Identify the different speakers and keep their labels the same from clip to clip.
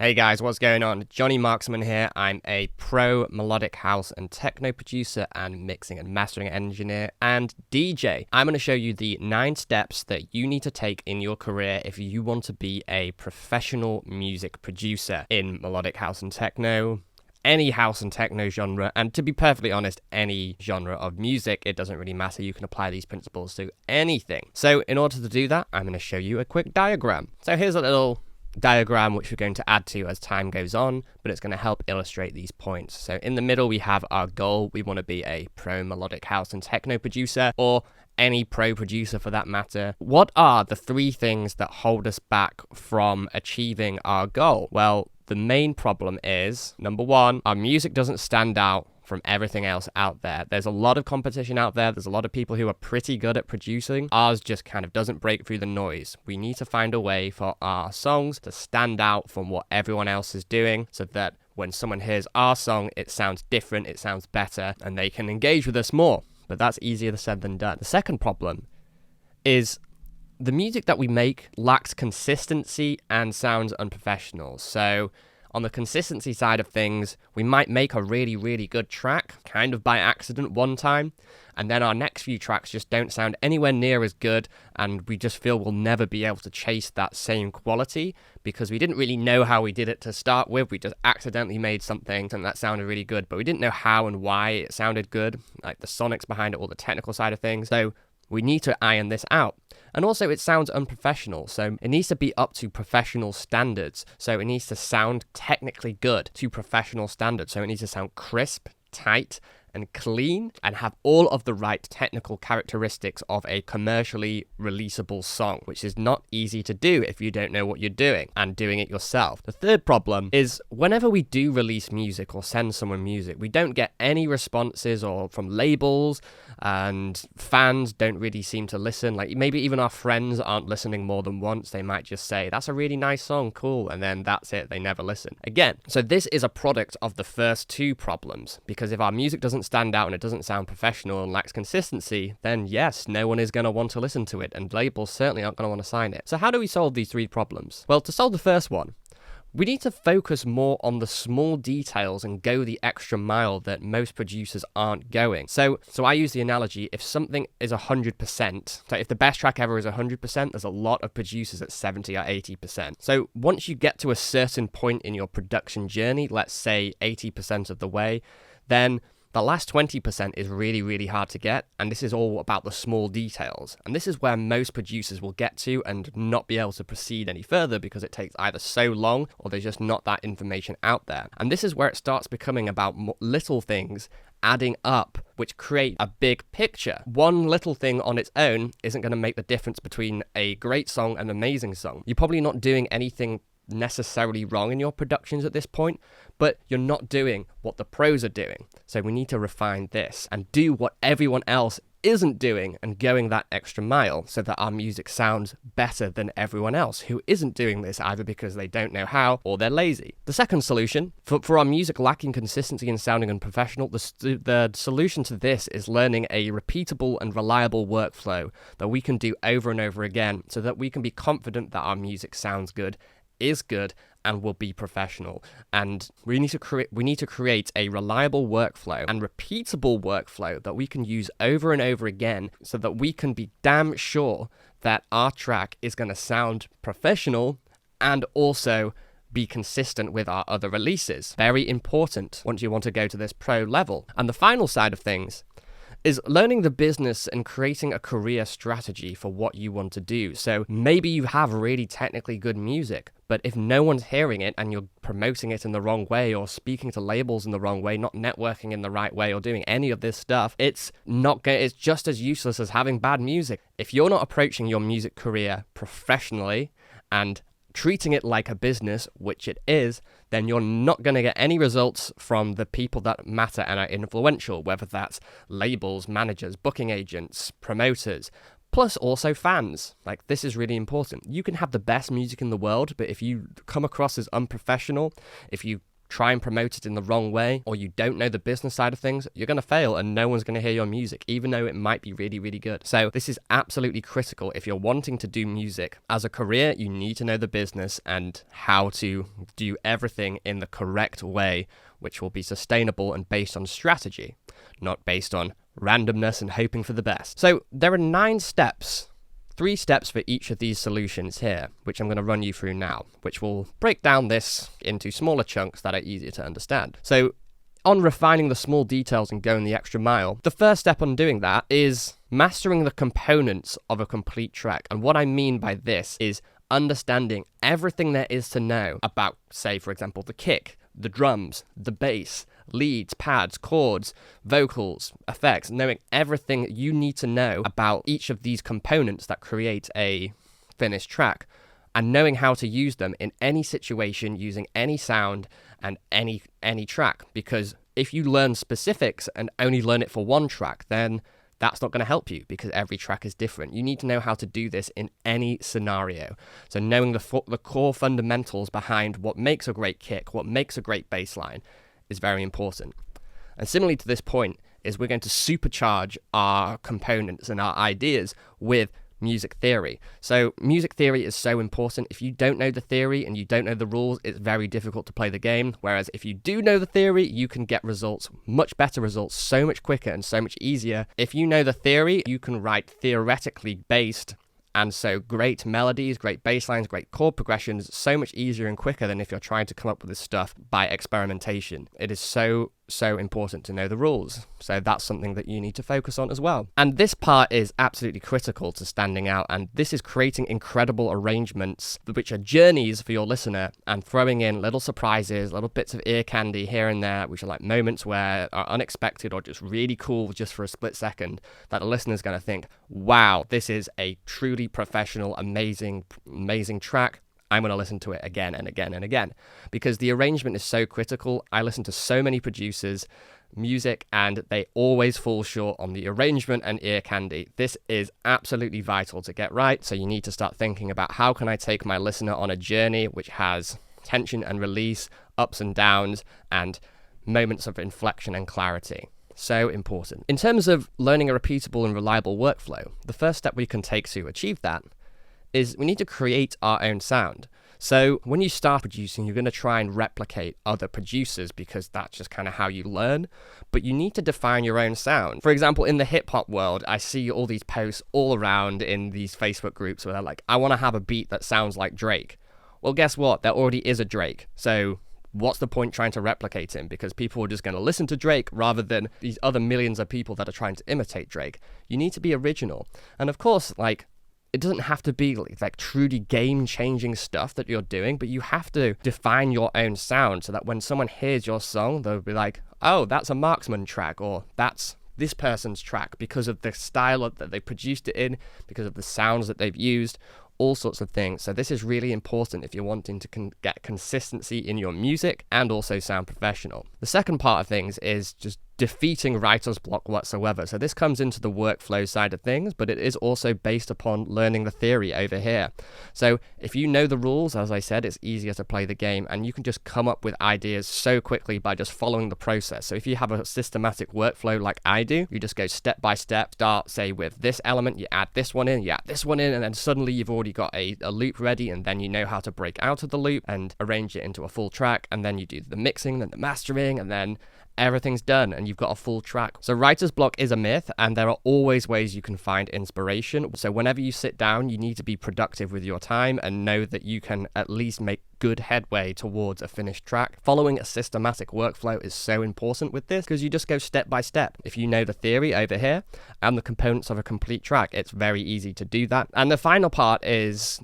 Speaker 1: Hey guys, what's going on? Johnny Marksman here. I'm a pro melodic house and techno producer and mixing and mastering engineer and DJ. I'm going to show you the 9 steps that you need to take in your career if you want to be a professional music producer in melodic house and techno, any house and techno genre, and to be perfectly honest, any genre of music. It doesn't really matter. You can apply these principles to anything. So in order to do that, I'm going to show you a quick diagram. So here's a little diagram which we're going to add to as time goes on, but it's going to help illustrate these points. So in the middle we have our goal. We want to be a pro melodic house and techno producer, or any pro producer for that matter. What are the 3 things that hold us back from achieving our goal? Well, the main problem is, number 1, our music doesn't stand out from everything else out there. There's a lot of competition out there. There's a lot of people who are pretty good at producing. Ours just kind of doesn't break through the noise. We need to find a way for our songs to stand out from what everyone else is doing, so that when someone hears our song, it sounds different, it sounds better, and they can engage with us more. But that's easier said than done. The second problem is the music that we make lacks consistency and sounds unprofessional. So on the consistency side of things, we might make a really, really good track, kind of by accident one time, and then our next few tracks just don't sound anywhere near as good, and we just feel we'll never be able to chase that same quality because we didn't really know how we did it to start with. We just accidentally made something that sounded really good, but we didn't know how and why it sounded good, like the sonics behind it or the technical side of things. So we need to iron this out. And also, it sounds unprofessional, so it needs to be up to professional standards. So it needs to sound technically good to professional standards. So it needs to sound crisp, tight, and clean, and have all of the right technical characteristics of a commercially releasable song, which is not easy to do if you don't know what you're doing and doing it yourself. The third problem is whenever we do release music or send someone music, we don't get any responses or from labels, and fans don't really seem to listen. Like, maybe even our friends aren't listening more than once. They might just say, that's a really nice song, cool, and then that's it. They never listen again. So this is a product of the first 2 problems, because if our music doesn't stand out and it doesn't sound professional and lacks consistency, then yes, no one is going to want to listen to it, and labels certainly aren't going to want to sign it. So how do we solve these 3 problems? Well, to solve the first one, we need to focus more on the small details and go the extra mile that most producers aren't going. So I use the analogy, if something is 100%, so if the best track ever is 100%, there's a lot of producers at 70 or 80%. So once you get to a certain point in your production journey, let's say 80% of the way, then the last 20% is really, really hard to get, and this is all about the small details. And this is where most producers will get to and not be able to proceed any further because it takes either so long or there's just not that information out there. And this is where it starts becoming about little things adding up, which create a big picture. One little thing on its own isn't going to make the difference between a great song and an amazing song. You're probably not doing anything necessarily wrong in your productions at this point, but you're not doing what the pros are doing. So we need to refine this and do what everyone else isn't doing and going that extra mile, so that our music sounds better than everyone else who isn't doing this, either because they don't know how or they're lazy. The second solution, for our music lacking consistency and sounding unprofessional, the solution to this is learning a repeatable and reliable workflow that we can do over and over again, so that we can be confident that our music sounds good, is good, and will be professional. And we need to create a reliable workflow and repeatable workflow that we can use over and over again, so that we can be damn sure that our track is going to sound professional and also be consistent with our other releases. Very important once you want to go to this pro level. And the final side of things is learning the business and creating a career strategy for what you want to do. So maybe you have really technically good music, but if no one's hearing it and you're promoting it in the wrong way, or speaking to labels in the wrong way, not networking in the right way, or doing any of this stuff, it's just as useless as having bad music. If you're not approaching your music career professionally and treating it like a business, which it is, then you're not going to get any results from the people that matter and are influential, whether that's labels, managers, booking agents, promoters, plus also fans. Like, this is really important. You can have the best music in the world, but if you come across as unprofessional, if you try and promote it in the wrong way, or you don't know the business side of things, you're going to fail and no one's going to hear your music, even though it might be really, really good. So this is absolutely critical. If you're wanting to do music as a career, you need to know the business and how to do everything in the correct way, which will be sustainable and based on strategy, not based on randomness and hoping for the best. So there are 9 steps, 3 steps for each of these solutions here, which I'm going to run you through now, which will break down this into smaller chunks that are easier to understand. So on refining the small details and going the extra mile, the first step on doing that is mastering the components of a complete track. And what I mean by this is understanding everything there is to know about, say, for example, the kick, the drums, the bass, leads, pads, chords, vocals, effects, knowing everything you need to know about each of these components that create a finished track, and knowing how to use them in any situation using any sound and any track. Because if you learn specifics and only learn it for one track, then that's not going to help you, because every track is different. You need to know how to do this in any scenario. So knowing the core fundamentals behind what makes a great kick, what makes a great bass line is very important. And similarly to this point is we're going to supercharge our components and our ideas with music theory. So music theory is so important. If you don't know the theory and you don't know the rules, it's very difficult to play the game. Whereas if you do know the theory, you can get results, much better results, so much quicker and so much easier. If you know the theory, you can write theoretically based, and so great melodies, great bass lines, great chord progressions, so much easier and quicker than if you're trying to come up with this stuff by experimentation. It is so important to know the rules. So that's something that you need to focus on as well. And this part is absolutely critical to standing out. And this is creating incredible arrangements, which are journeys for your listener, and throwing in little surprises, little bits of ear candy here and there, which are like moments where are unexpected or just really cool just for a split second, that the listener's going to think, wow, this is a truly professional, amazing track. I'm going to listen to it again and again and again, because the arrangement is so critical. I listen to so many producers' music and they always fall short on the arrangement and ear candy. This is absolutely vital to get right. So you need to start thinking about, how can I take my listener on a journey which has tension and release, ups and downs, and moments of inflection and clarity. So important. In terms of learning a repeatable and reliable workflow, the first step we can take to achieve that is we need to create our own sound. So when you start producing, you're going to try and replicate other producers, because that's just kind of how you learn, but you need to define your own sound. For example, in the hip hop world, I see all these posts all around in these Facebook groups where they're like, I want to have a beat that sounds like Drake. Well, guess what? There already is a Drake. So what's the point trying to replicate him? Because people are just going to listen to Drake rather than these other millions of people that are trying to imitate Drake. You need to be original. And of course, it doesn't have to be like truly game-changing stuff that you're doing, but you have to define your own sound so that when someone hears your song, they'll be like, oh, that's a Marksman track, or that's this person's track, because of the style that they produced it in, because of the sounds that they've used, all sorts of things. So this is really important if you're wanting to get consistency in your music and also sound professional. The second part of things is just defeating writer's block whatsoever. So this comes into the workflow side of things, but it is also based upon learning the theory over here. So if you know the rules, as I said, it's easier to play the game, and you can just come up with ideas so quickly by just following the process. So if you have a systematic workflow like I do, you just go step by step, start, say, with this element, you add this one in, you add this one in, and then suddenly you've already got a loop ready, and then you know how to break out of the loop and arrange it into a full track, and then you do the mixing, then the mastering, and then everything's done and you've got a full track. So writer's block is a myth, and there are always ways you can find inspiration. So whenever you sit down, you need to be productive with your time and know that you can at least make good headway towards a finished track. Following a systematic workflow is so important with this, because you just go step by step. If you know the theory over here and the components of a complete track, it's very easy to do that. And the final part is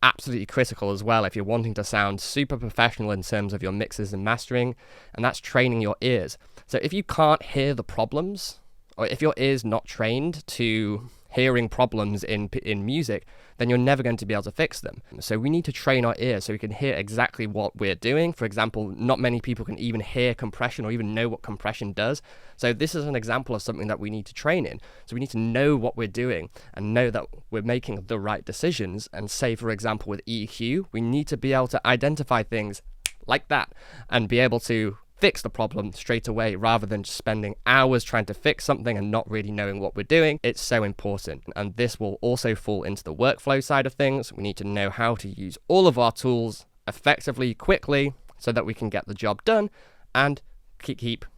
Speaker 1: absolutely critical as well if you're wanting to sound super professional in terms of your mixes and mastering, and that's training your ears. So if you can't hear the problems, or if your ear's not trained to hearing problems in music, then you're never going to be able to fix them. So we need to train our ears so we can hear exactly what we're doing. For example, not many people can even hear compression or even know what compression does. So this is an example of something that we need to train in. So we need to know what we're doing and know that we're making the right decisions. And say, for example, with EQ, we need to be able to identify things like that, and be able to fix the problem straight away rather than just spending hours trying to fix something and not really knowing what we're doing. It's so important. And this will also fall into the workflow side of things. We need to know how to use all of our tools effectively, quickly, so that we can get the job done and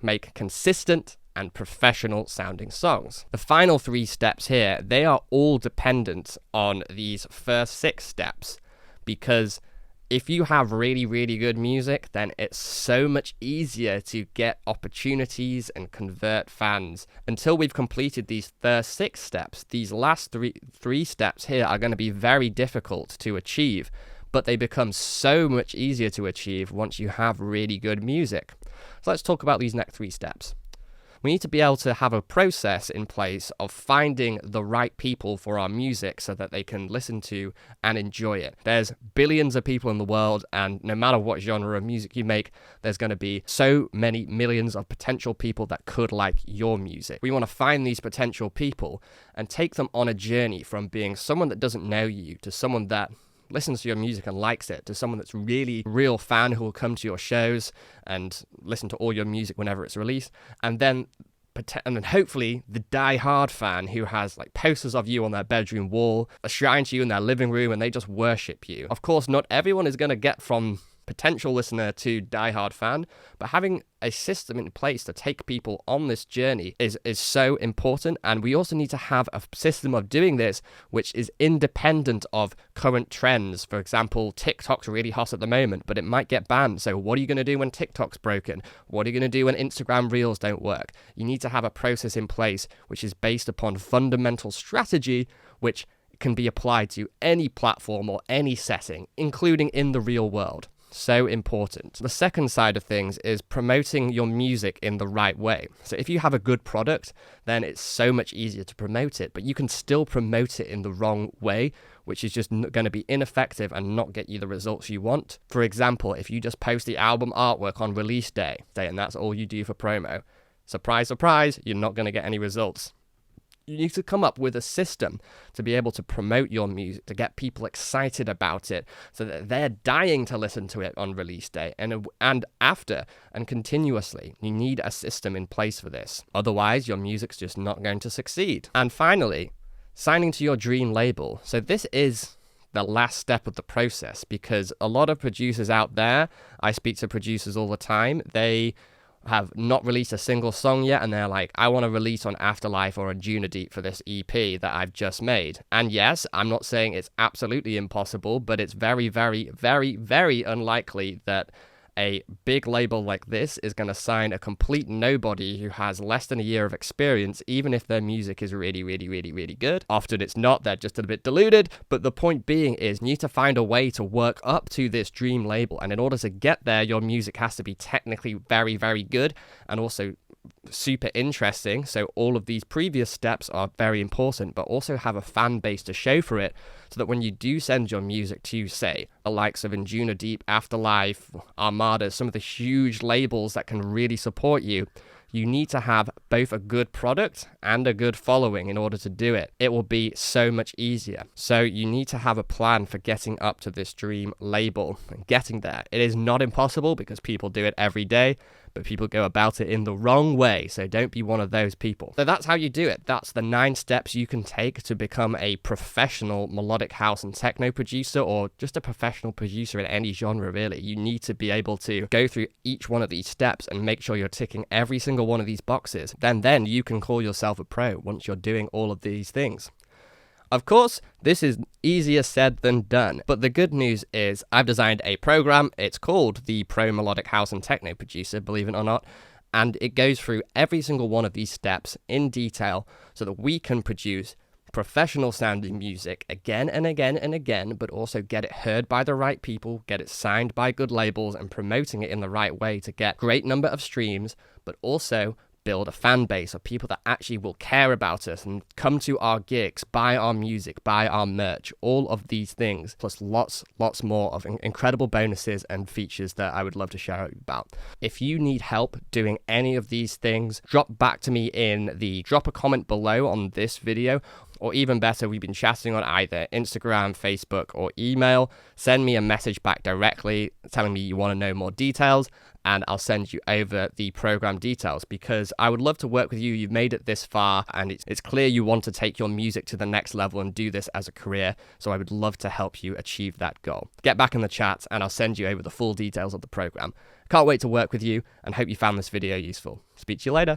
Speaker 1: make consistent and professional sounding songs. The final 3 steps here, they are all dependent on these first 6 steps, because if you have really, really good music, then it's so much easier to get opportunities and convert fans. Until we've completed these first 6 steps, these last three steps here are going to be very difficult to achieve, but they become so much easier to achieve once you have really good music. So let's talk about these next 3 steps. We need to be able to have a process in place of finding the right people for our music so that they can listen to and enjoy it. There's billions of people in the world, and no matter what genre of music you make, there's going to be so many millions of potential people that could like your music. We want to find these potential people and take them on a journey from being someone that doesn't know you to someone that listens to your music and likes it, to someone that's really real fan who will come to your shows and listen to all your music whenever it's released, and then hopefully the die-hard fan who has like posters of you on their bedroom wall, a shrine to you in their living room, and they just worship you. Of course, not everyone is going to get from potential listener to die-hard fan, but having a system in place to take people on this journey is so important. And we also need to have a system of doing this which is independent of current trends. For example, TikTok's really hot at the moment, but it might get banned. So what are you going to do when TikTok's broken? What are you going to do when Instagram Reels don't work? You need to have a process in place which is based upon fundamental strategy, which can be applied to any platform or any setting, including in the real world. So important. The second side of things is promoting your music in the right way. So if you have a good product, then it's so much easier to promote it, but you can still promote it in the wrong way, which is just going to be ineffective and not get you the results you want. For example, if you just post the album artwork on release day, and that's all you do for promo, surprise, surprise, you're not going to get any results. You need to come up with a system to be able to promote your music, to get people excited about it, so that they're dying to listen to it on release day and after and continuously. You need a system in place for this. Otherwise, your music's just not going to succeed. And finally, signing to your dream label. So this is the last step of the process, because a lot of producers out there, I speak to producers all the time, they have not released a single song yet, and they're like, I want to release on Afterlife or on Junadeep for this EP that I've just made. And yes, I'm not saying it's absolutely impossible, but it's very, very, very, very unlikely that a big label like this is going to sign a complete nobody who has less than a year of experience, even if their music is really, really, really, really good. Often it's not, they're just a bit deluded, but the point being is you need to find a way to work up to this dream label, and in order to get there, your music has to be technically very, very good and also super interesting. So all of these previous steps are very important, but also have a fan base to show for it, so that when you do send your music to, say, the likes of Junadeep, Afterlife, Armada, some of the huge labels that can really support you, you need to have both a good product and a good following in order to do it. It will be so much easier. So you need to have a plan for getting up to this dream label and getting there. It is not impossible, because people do it every day, but people go about it in the wrong way. So don't be one of those people. So that's how you do it. That's the 9 steps you can take to become a professional melodic house and techno producer, or just a professional producer in any genre, really. You need to be able to go through each one of these steps and make sure you're ticking every single one of these boxes. Then you can call yourself a pro once you're doing all of these things. Of course, this is easier said than done, but the good news is I've designed a program. It's called the Pro Melodic House and Techno Producer, believe it or not, and it goes through every single one of these steps in detail so that we can produce professional sounding music again and again and again, but also get it heard by the right people, get it signed by good labels, and promoting it in the right way to get great number of streams, but also build a fan base of people that actually will care about us and come to our gigs, buy our music, buy our merch, all of these things, plus lots more of incredible bonuses and features that I would love to share about. If you need help doing any of these things, drop back to me drop a comment below on this video, or even better, we've been chatting on either Instagram, Facebook, or email. Send me a message back directly telling me you want to know more details, and I'll send you over the program details, because I would love to work with you. You've made it this far, and it's clear you want to take your music to the next level and do this as a career, so I would love to help you achieve that goal. Get back in the chat, and I'll send you over the full details of the program. Can't wait to work with you, and hope you found this video useful. Speak to you later.